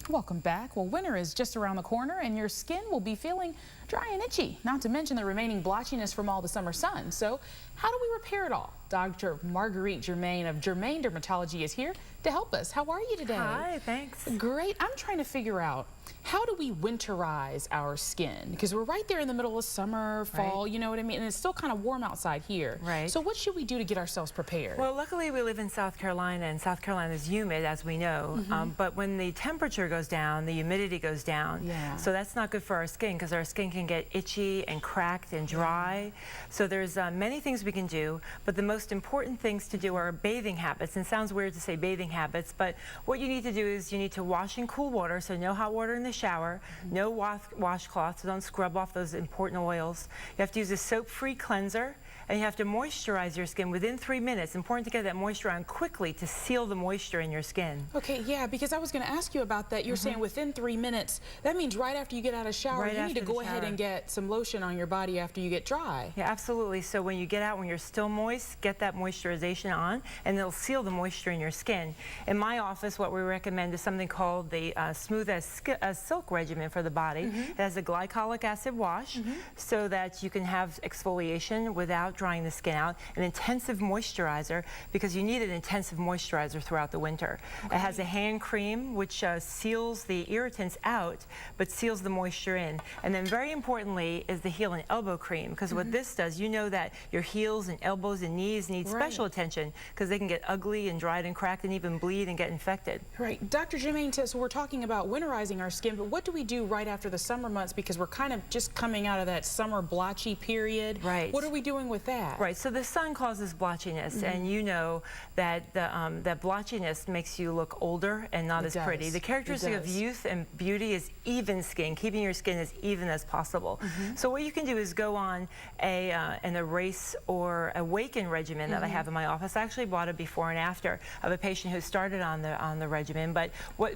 Welcome back. Well, winter is just around the corner and your skin will be feeling dry and itchy, not to mention the remaining blotchiness from all the summer sun. So how do we repair it all? Dr. Marguerite Germain of Germain Dermatology is here to help us. How are you today? Hi, thanks. Great. I'm trying to figure out, how do we winterize our skin? Because we're right there in the middle of summer, fall, Right. you know what I mean? And it's still kind of warm outside here. Right. So what should we do to get ourselves prepared? Well, luckily we live in South Carolina, and South Carolina is humid, as we know. But when the temperature goes down, the humidity goes down. Yeah. So that's not good for our skin, because our skin can get itchy and cracked and dry. So there's many things we can do, but the most important things to do are bathing habits. And it sounds weird to say bathing habits, but what you need to do is you need to wash in cool water, so no hot water in the shower, no washcloth, so don't scrub off those important oils. You have to use a soap-free cleanser, and you have to moisturize your skin within 3 minutes. Important to get that moisture on quickly to seal the moisture in your skin. Okay, yeah, because I was going to ask you about that. You're saying within 3 minutes. That means right after you get out of the shower, Right you need to after the go ahead shower. and get some lotion on your body after you get dry. Yeah, absolutely. So when you get out, when you're still moist, get that moisturization on, and it'll seal the moisture in your skin. In my office, what we recommend is something called the Smooth as Silk regimen for the body. It has a glycolic acid wash, so that you can have exfoliation without drying the skin out, an intensive moisturizer, because you need an intensive moisturizer throughout the winter. It has a hand cream, which seals the irritants out, but seals the moisture in. And then very importantly is the heel and elbow cream, because what this does, you know that your heels and elbows and knees need special attention, because they can get ugly and dried and cracked and even bleed and get infected. Right. Dr. Germain, so we're talking about winterizing our skin, but what do we do right after the summer months, because we're kind of just coming out of that summer blotchy period? Right. What are we doing with that? Right, so the sun causes blotchiness, and you know that that blotchiness makes you look older and not as pretty. The characteristic of youth and beauty is even skin, keeping your skin as even as possible. So what you can do is go on an erase or awaken regimen that I have in my office. I actually bought a before and after of a patient who started on the regimen, but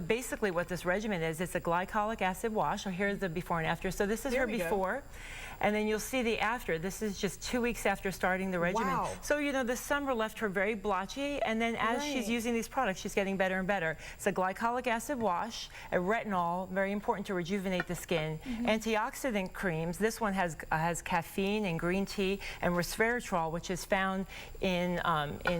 basically what this regimen is, it's a glycolic acid wash. So here's the before and after. So this is her before. And then you'll see the after. This is just 2 weeks after starting the regimen. Wow. So, you know, the summer left her very blotchy, and then as she's using these products, she's getting better and better. It's a glycolic acid wash, a retinol, very important to rejuvenate the skin, antioxidant creams. This one has caffeine and green tea and resveratrol, which is found in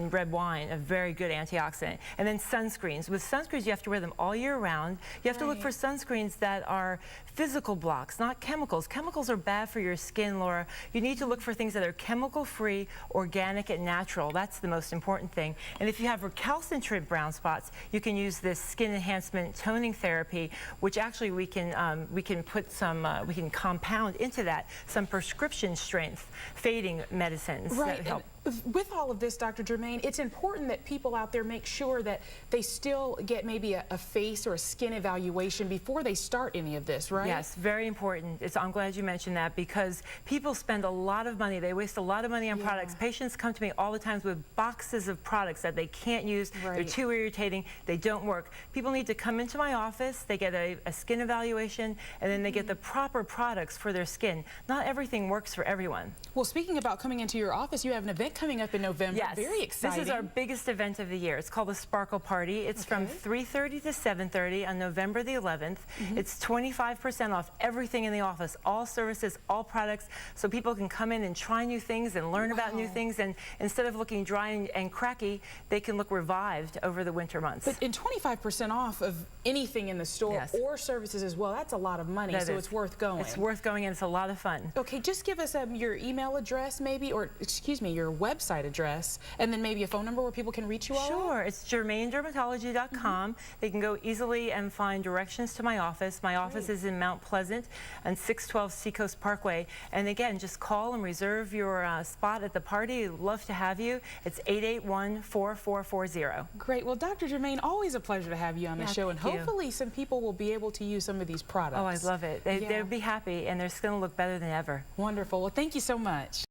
red wine, a very good antioxidant. And then sunscreens. With sunscreens, you have to wear them all year round. You have to look for sunscreens that are physical blocks, not chemicals. Chemicals are bad for your skin, Laura. You need to look for things that are chemical-free, organic, and natural. That's the most important thing. And if you have recalcitrant brown spots, you can use this skin enhancement toning therapy, which actually we can put some, we can compound into that some prescription strength fading medicines that help. With all of this, Dr. Germain, it's important that people out there make sure that they still get maybe a face or a skin evaluation before they start any of this, right? Yes, very important. I'm glad you mentioned that, because people spend a lot of money. They waste a lot of money on products. Patients come to me all the time with boxes of products that they can't use. They're too irritating. They don't work. People need to come into my office. They get a skin evaluation, and then they get the proper products for their skin. Not everything works for everyone. Well, speaking about coming into your office, you have an event coming up in November. Yes. Very exciting. This is our biggest event of the year. It's called the Sparkle Party. It's from 3:30 to 7:30 on November the 11th. It's 25% off everything in the office, all services, all products, so people can come in and try new things and learn about new things, and instead of looking dry and cracky, they can look revived over the winter months. But in 25% off of anything in the store or services as well, that's a lot of money, so it's worth going. It's worth going, and it's a lot of fun. Okay, just give us your email address maybe, or excuse me, your website address, and then maybe a phone number where people can reach you all. Sure, it's GermainDermatology.com. They can go easily and find directions to my office. My office is in Mount Pleasant on 612 Seacoast Parkway. And again, just call and reserve your spot at the party. We'd love to have you. It's 881-4440. Great. Well, Dr. Germain, always a pleasure to have you on the show, and hopefully some people will be able to use some of these products. Oh, I love it. They'll be happy, and their skin will look better than ever. Wonderful. Well, thank you so much.